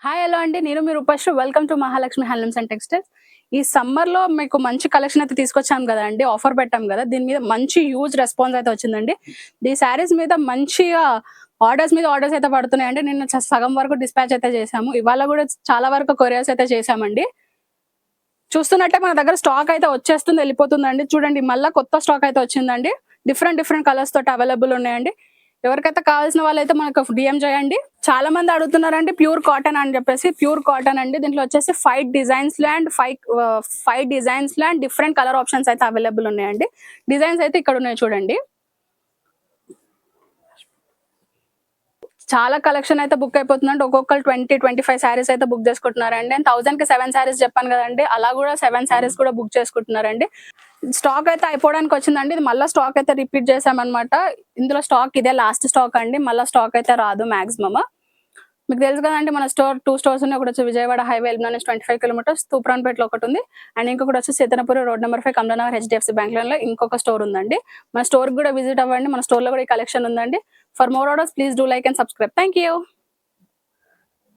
Hi hello అండి. నేను మీ Rupasri. Welcome to Mahalakshmi handlooms and textiles. ఈ సమ్మర్‌లో మీకు మంచి కలెక్షన్ అయితే తీసుకొచ్చాం గదండీ! ఆఫర్ పెట్టాం గదా! దీని మీద మంచి హ్యూజ్ రెస్పాన్స్ అయితే వచ్చిందండి. ఈ శారీస్ మీద మంచిగా ఆర్డర్స్ మీద ఆర్డర్స్ అయితే పడుతున్నాయండి. నిన్న సగం వరకు డిస్పాచ్ అయితే చేశాము. ఇవాళ గూడా చాలా వరకు కొరియర్స్ అయితే చేశామండి. చూస్తున్నట్టే మన దగ్గర స్టాక్ అయితే వచ్చేస్తుంది, ఎళ్ళిపోతుందండి. చూడండి మళ్ళా కొత్త స్టాక్ అయితే వచ్చిందండి. డిఫరెంట్ డిఫరెంట్ కలర్స్ తోటి అవైలబుల్ ఉన్నాయండి. ఎవరికైతే కావాల్సిన వాళ్ళైతే మనకు డీఎం చేయండి. చాలా మంది అడుగుతున్నారండి ప్యూర్ కాటన్ అని చెప్పేసి. ప్యూర్ కాటన్ అండి. దీంట్లో వచ్చేసి 5 డిజైన్స్‌లో అండ్ డిఫరెంట్ కలర్ ఆప్షన్స్ అయితే అవైలబుల్ ఉన్నాయండి. డిజైన్స్ అయితే ఇక్కడ ఉన్నాయి చూడండి. చాలా కలెక్షన్ అయితే బుక్ అయిపోతుందండి. ఒక్కొక్కరు 20, 25 శారీస్ అయితే బుక్ చేసుకుంటున్నారండి. అండ్ 1000కి 7 శారీస్ చెప్పాను కదండీ! అలా కూడా 7 శారీస్ కూడా బుక్ చేసుకుంటున్నారండి. స్టాక్ అయితే అయిపోవడానికి వచ్చిందండి. ఇది మళ్ళా స్టాక్ అయితే రిపీట్ చేశామన్నమాట. ఇందులో స్టాక్ ఇదే లాస్ట్ స్టాక్ అండి. మళ్ళా స్టాక్ అయితే రాదు మాక్సిమమ్. మీకు తెలుసు కదండీ మన స్టోర్ 2 స్టోర్స్ ఉన్నాయి. ఒకటి వచ్చి విజయవాడ హైవే ఎలిమినా నుంచి 25 కిలోమీటర్స్, తూప్రాన్‌పేటలో ఒకటి ఉంది. అండ్ ఇంకొకటి వచ్చి Seethanapuri road number 5 Kamalanagar HDFC bank లైన్‌లో ఇంకొక స్టోర్ ఉందండి. మన స్టోర్‌కి కూడా విజిట్ అవ్వండి. మన స్టోర్‌లో కూడా ఈ కలెక్షన్ ఉందండి. For more orders please do like and subscribe. Thank you.